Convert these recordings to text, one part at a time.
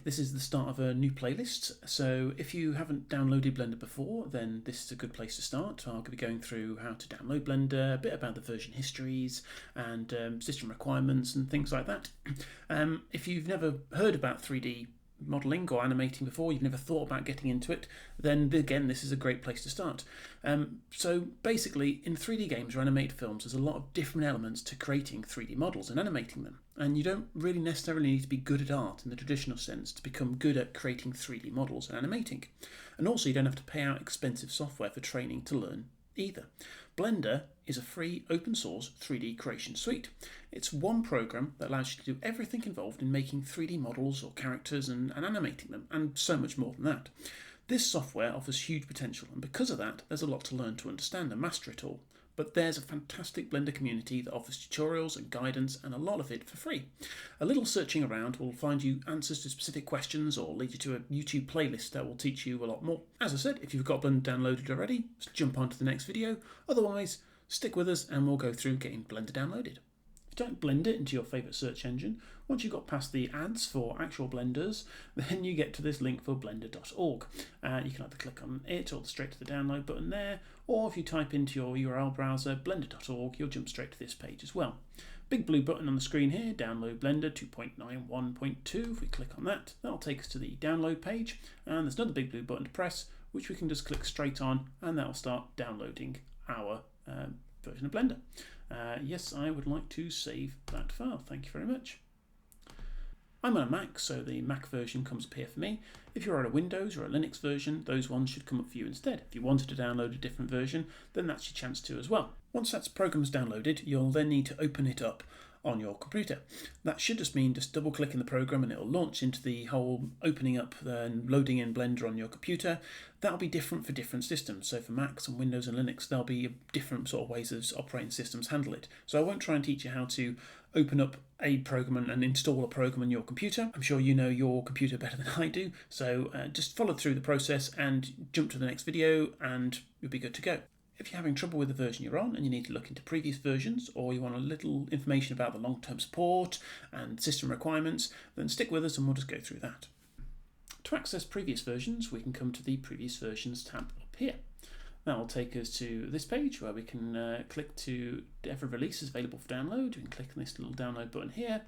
this is the start of a new playlist, so if you haven't downloaded Blender before, then this is a good place to start. I'll be going through how to download Blender, a bit about the version histories and system requirements and things like that. If you've never heard about 3D modelling or animating before, you've never thought about getting into it, then again this is a great place to start. So basically in 3D games or animated films there's a lot of different elements to creating 3D models and animating them, and you don't really necessarily need to be good at art in the traditional sense to become good at creating 3D models and animating. And also you don't have to pay out expensive software for training to learn either. Blender is a free open source 3D creation suite. It's one program that allows you to do everything involved in making 3D models or characters and animating them, and so much more than that. This software offers huge potential, and because of that there's a lot to learn to understand and master it all. But there's a fantastic Blender community that offers tutorials and guidance, and a lot of it for free. A little searching around will find you answers to specific questions or lead you to a YouTube playlist that will teach you a lot more. As I said, if you've got Blender downloaded already, just jump on to the next video. Otherwise, stick with us and we'll go through getting Blender downloaded. If you type Blender into your favourite search engine, once you've got past the ads for actual Blenders, then you get to this link for blender.org. You can either click on it or straight to the download button there, or if you type into your URL browser blender.org, you'll jump straight to this page as well. Big blue button on the screen here, download Blender 2.91.2. If we click on that, that'll take us to the download page, and there's another big blue button to press, which we can just click straight on, and that'll start downloading our version of Blender. Yes, I would like to save that file. Thank you very much. I'm on a Mac, so the Mac version comes up here for me. If you're on a Windows or a Linux version, those ones should come up for you instead. If you wanted to download a different version, then that's your chance to as well. Once that program's downloaded, you'll then need to open it up on your computer. That should just mean just double clicking the program and it'll launch into the whole opening up and loading in Blender on your computer. That'll be different for different systems. So for Macs and Windows and Linux, there'll be different sort of ways as operating systems handle it. So I won't try and teach you how to open up a program and install a program on your computer. I'm sure you know your computer better than I do. So just follow through the process and jump to the next video and you'll be good to go. If you're having trouble with the version you're on and you need to look into previous versions, or you want a little information about the long-term support and system requirements, then stick with us and we'll just go through that. To access previous versions, we can come to the Previous Versions tab up here. That will take us to this page where we can click to every release is available for download. We can click on this little download button here,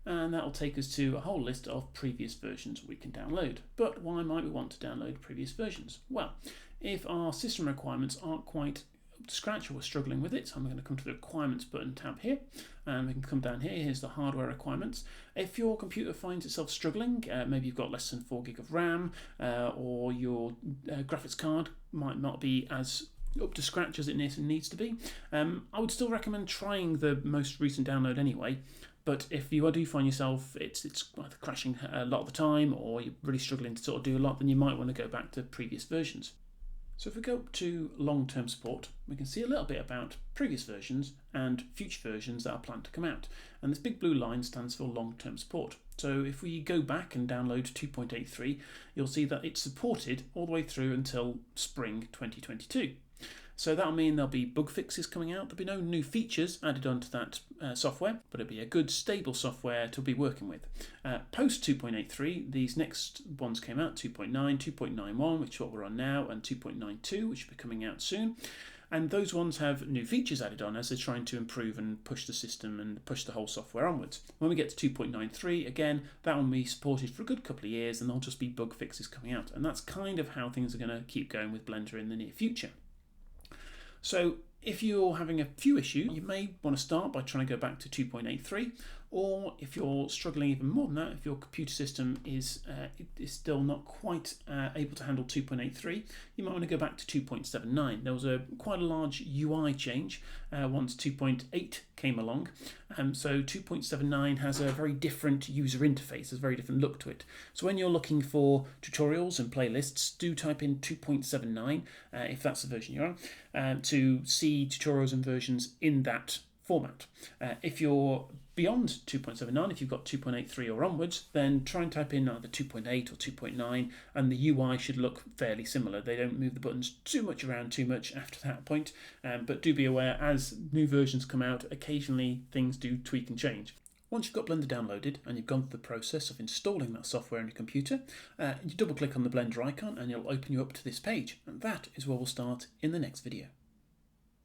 and that will take us to a whole list of previous versions we can download. But why might we want to download previous versions? Well, if our system requirements aren't quite up to scratch or we're struggling with it, so I'm going to come to the Requirements button tab here, and we can come down here. Here's the hardware requirements. If your computer finds itself struggling, maybe you've got less than 4 gig of RAM, or your graphics card might not be as up to scratch as it needs to be, I would still recommend trying the most recent download anyway. But if you do find yourself it's either crashing a lot of the time or you're really struggling to sort of do a lot, then you might want to go back to previous versions. So if we go up to long-term support, we can see a little bit about previous versions and future versions that are planned to come out. And this big blue line stands for long-term support. So if we go back and download 2.83, you'll see that it's supported all the way through until spring 2022. So that'll mean there'll be bug fixes coming out. There'll be no new features added onto that software, but it'll be a good stable software to be working with. Post 2.83, these next ones came out, 2.9, 2.91, which is what we're on now, and 2.92, which will be coming out soon. And those ones have new features added on as they're trying to improve and push the system and push the whole software onwards. When we get to 2.93, again, that will be supported for a good couple of years and there'll just be bug fixes coming out. And that's kind of how things are going to keep going with Blender in the near future. So if you're having a few issues, you may want to start by trying to go back to 2.83, or if you're struggling even more than that, if your computer system is still not quite able to handle 2.83, you might want to go back to 2.79. There was quite a large UI change once 2.8 came along, so 2.79 has a very different user interface, has a very different look to it. So when you're looking for tutorials and playlists, do type in 2.79 if that's the version you're on, to see tutorials and versions in that format. If you're beyond 2.79, if you've got 2.83 or onwards, then try and type in either 2.8 or 2.9 and the UI should look fairly similar. They don't move the buttons too much around too much after that point, but do be aware as new versions come out, occasionally things do tweak and change. Once you've got Blender downloaded and you've gone through the process of installing that software on your computer, you double click on the Blender icon and it'll open you up to this page, and that is where we'll start in the next video.